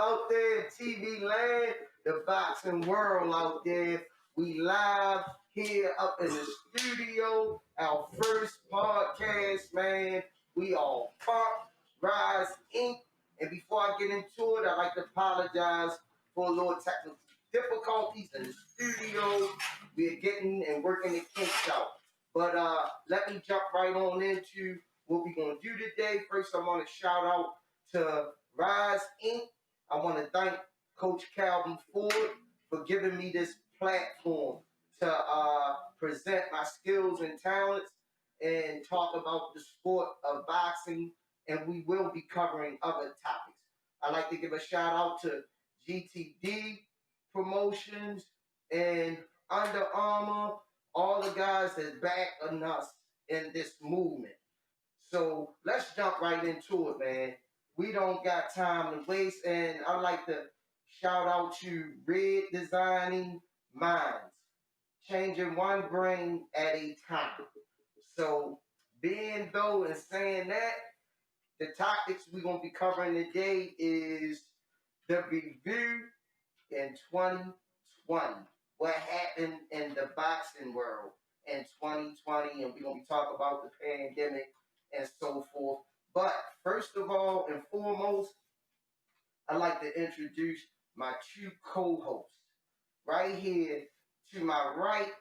out there, TV land, the boxing world out there. We live here up in the studio. Our first podcast, man. We all pumped. Rize Inc. And before I get into it, I'd like to apologize for a little technical difficulties in the studio. We're getting and working the kinks out. But let me jump right on into what we're going to do today. First, I want to shout out to Rize Inc. I want to thank Coach Calvin Ford for giving me this platform to present my skills and talents and talk about the sport of boxing. And we will be covering other topics. I'd like to give a shout out to GTD Promotions and Under Armour, all the guys that back on us in this movement. So let's jump right into it, man. We don't got time to waste, and I'd like to shout out to Red Designing Minds, changing one brain at a time. So being though and saying that, the topics we're going to be covering today is the review in 2020. What happened in the boxing world in 2020, and we're going to be talking about the pandemic and so forth. But first of all and foremost, I'd like to introduce my two co-hosts. Right here to my right,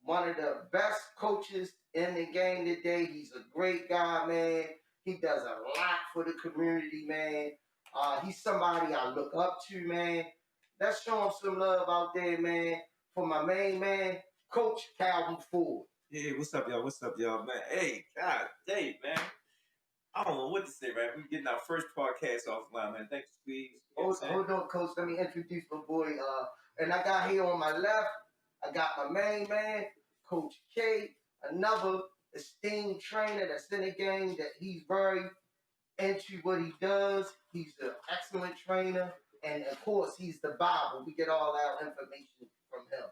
one of the best coaches in the game today. He's a great guy, man. He does a lot for the community, man. He's somebody I look up to, man. Let's show him some love out there, man. For my main man, Coach Calvin Ford. Yeah, what's up, y'all? What's up, y'all, man? Hey, God dang, man. I don't know what to say, man. We're getting our first podcast offline, man. Thanks, Squeeze. Hold on, Coach. Let me introduce my boy. And I got here on my left, I got my main man, Coach K, another esteemed trainer that's in the game that he's very into what he does. He's an excellent trainer. And of course, he's the Bible. We get all our information from him.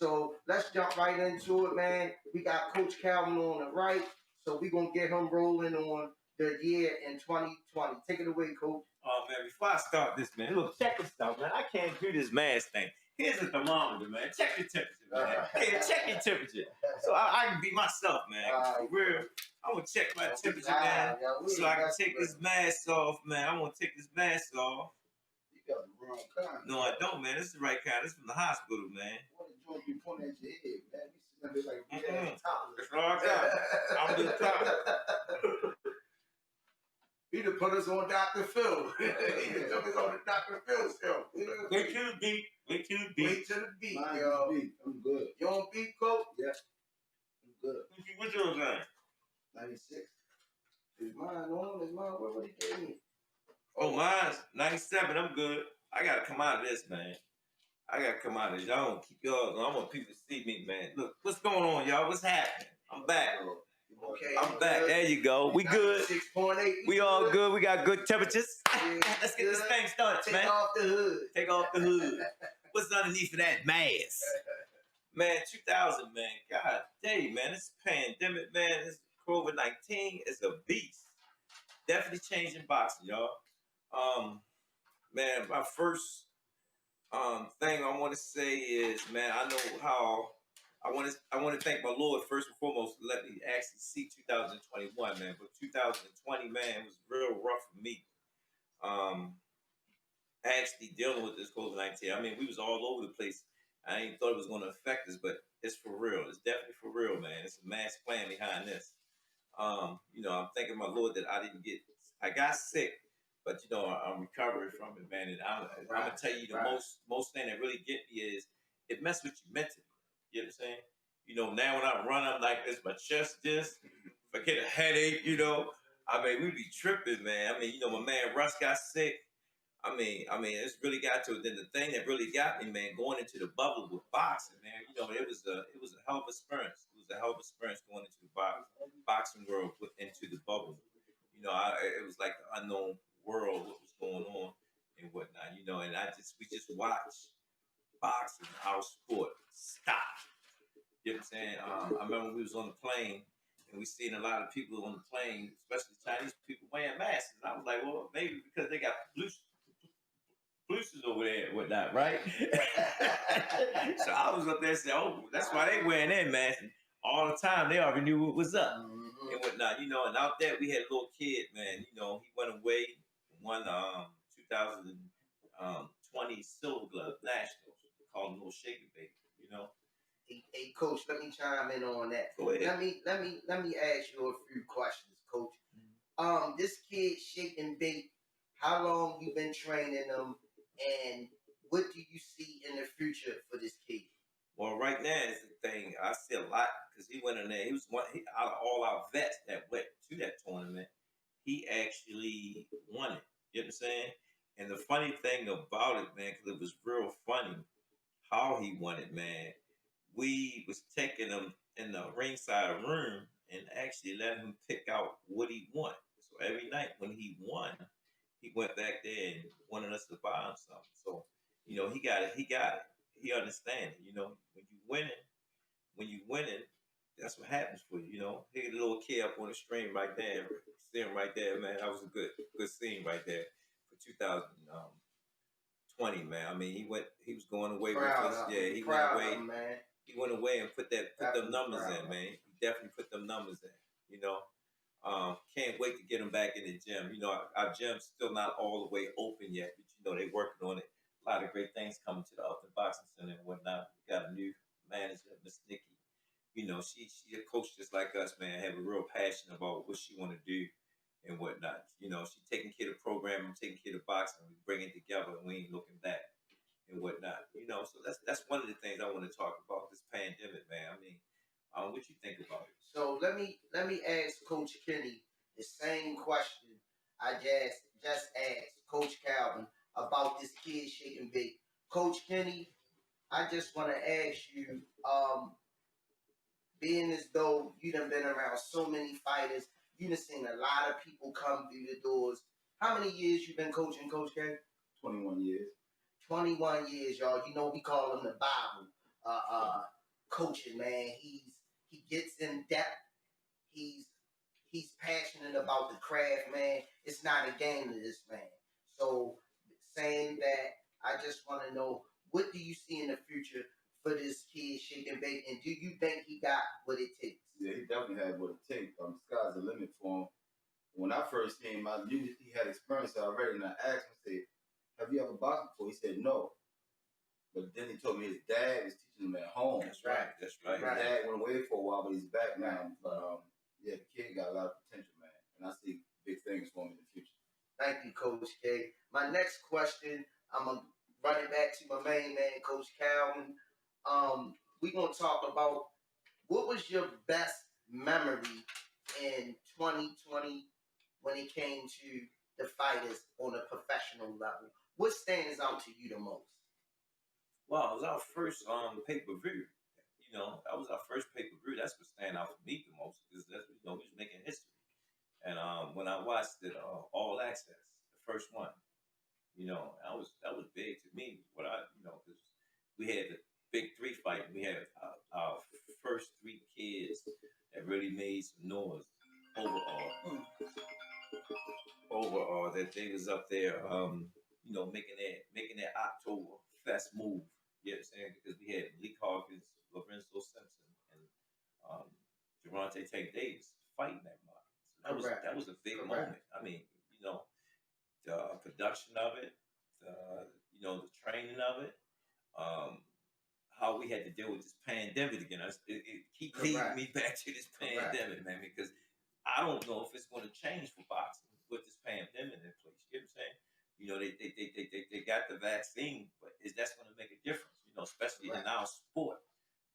So let's jump right into it, man. We got Coach Calvin on the right. So we're going to get him rolling on the year in 2020. Take it away, Coach. Oh, man, before I start this, man, look, check this out, man. I can't do this mask thing. Here's a thermometer, man. Check your temperature, man. Hey, check your temperature. So I can be myself, man. For real, I'm going to check my temperature, man, so I can take this mask off, man. I'm going to take this mask off. You got the wrong kind. No, I don't, man. This is the right kind. This is from the hospital, man. What a joint you pointing at your head, man. You smell it like That's all I got. I'm the top. He done put us on Dr. Phil. He done took us on the Dr. Phil show. Wait till the beat. Wait till the beat. Wait till the beat, Mine yo. beat. I'm good. You on beat, Coach? Yeah. I'm good. What's yours, man? 96. Is mine on? Is mine? What he gave me? Oh, mine's 97. I'm good. I gotta come out of this, man. I gotta come out of this. Y'all don't keep yours. I want people to see me, man. Look, what's going on, y'all? What's happening? I'm back. Okay. I'm back. There you go. We good. 6.8. We all good. We got good temperatures. Yeah, Let's get this thing started, man. Take off the hood. Take off the hood. What's underneath of that mask? Man, 2000, man. God dang, man. This pandemic, man. This COVID-19 is a beast. Definitely changing boxing, y'all. Man, my first thing I want to say is, man, I know how I want to thank my Lord first and foremost to let me actually see 2021, man. But 2020, man, was real rough for me. Actually dealing with this COVID-19. I mean, we was all over the place. I ain't thought it was going to affect us, but it's for real. It's definitely for real, man. It's a mass plan behind this. You know, I'm thanking my Lord that I got sick, but you know, I'm recovering from it, man. And I'm gonna tell you the most thing that really get me is it messed with you mentally. You know what I'm saying? You know, now when I run, I'm like this, my chest just, if I get a headache, you know, I mean, we be tripping, man. I mean, you know, my man Russ got sick. I mean, it's really got to it. Then the thing that really got me, man, going into the bubble with boxing, man, you know, it was a hell of a experience. It was a hell of a experience going into the boxing world, into the bubble. You know, it was like the unknown world, what was going on and whatnot, you know, and we just watched boxing, our sport, stop. You know what I'm saying? I remember we was on the plane and we seen a lot of people on the plane, especially Chinese people, wearing masks. And I was like, well, maybe because they got producers over there and whatnot, right? So I was up there saying, oh, that's why they wearing their masks all the time. They already knew what was up and whatnot, you know. And out there we had a little kid, man. You know, he went away, won 2020 Silver Glove Nationals. They called him Little Shaker Baby, you know. Hey, Coach, let me chime in on that. Go ahead. Let me ask you a few questions, Coach. This kid Shake and Bake, how long you been training them, and what do you see in the future for this kid? Well, right now is the thing. I see a lot because he went in there. He was out of all our vets that went to that tournament. He actually won it. You know what I'm saying? And the funny thing about it, man, because it was real funny how he won it, man. We was taking him in the ringside room and actually let him pick out what he want. So every night when he won, he went back there and wanted us to buy him something. So, you know, he got it. He got it. He understand it. You know, when you winning, that's what happens for you. You know, he had a little kid up on the stream right there, see him right there, man. That was a good scene right there for 2020, man. I mean, he was going away with us. Yeah, he went away. Man. He went away and put them numbers in, man. He definitely put them numbers in. You know, can't wait to get him back in the gym. You know, our gym's still not all the way open yet, but you know they working on it. A lot of great things coming to the Upton Boxing Center and whatnot. We got a new manager, Miss Nikki. You know, she a coach just like us, man. Have a real passion about what she want to do and whatnot. You know, she taking care of the program, I'm taking care of boxing. We bring it together, and we ain't looking back and whatnot. You know, so that's one of the things I want to talk about this pandemic, man. I mean, what you think about it? So let me ask Coach Kenny the same question I just asked Coach Calvin about this kid Shake and Bake. Coach Kenny, I just want to ask you, being as though you done been around so many fighters, you done seen a lot of people come through the doors. How many years you been coaching, Coach K? 21 years. 21 years, y'all. You know we call him the Bible. Coaching, man. He gets in depth. He's passionate about the craft, man. It's not a game to this man. So saying that, I just want to know, what do you see in the future for this kid Shake and Bake, and do you think he got what it takes? Yeah, he definitely had what it takes. Sky's the limit for him. When I first came, I knew he had experience already, and I asked him, I said, have you ever boxed before? He said no. But then he told me his dad was teaching him at home. That's right. That's right. His dad went away for a while, but he's back now. But yeah, the kid got a lot of potential, man. And I see big things for him in the future. Thank you, Coach K. My next question, I'm going to run it back to my main man, Coach Calvin. We're going to talk about, what was your best memory in 2020 when it came to the fighters on a professional level? What stands out to you the most? Well, it was our first pay-per-view. You know, that was our first pay-per-view. That's what stand out for me the most, because that's, you know, we was making history. And when I watched it, All Access, the first one, you know, that was big to me. You know, because we had the big three fight. We had our first three kids that really made some noise overall. That they was up there, you know, making that October Fest move. You know what I'm saying? Because we had Lee Hawkins, Lorenzo Simpson, and Gervonta Tank Davis fighting that month. So that was a big moment. I mean, you know, the production of it, you know, the training of it, how we had to deal with this pandemic again. It keeps leading me back to this pandemic, man, because I don't know if it's going to change for boxing with this pandemic in place. You know what I'm saying? You know, they got the vaccine, but that's going to make a difference, you know, especially in our sport,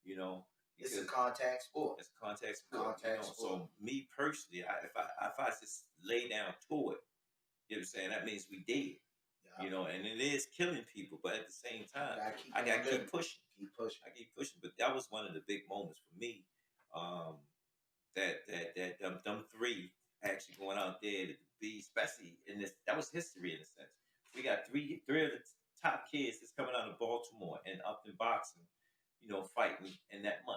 you know. It's a contact sport. It's a contact sport. So me personally, if I just lay down to it, you know what I'm saying, that means we dead. Yeah. You know, and it is killing people, but at the same time, I gotta keep pushing. I keep pushing. But that was one of the big moments for me. Them three actually going out there to be, especially in this, that was history in a sense. We got three of the top kids that's coming out of Baltimore and Upton Boxing, you know, fighting in that month.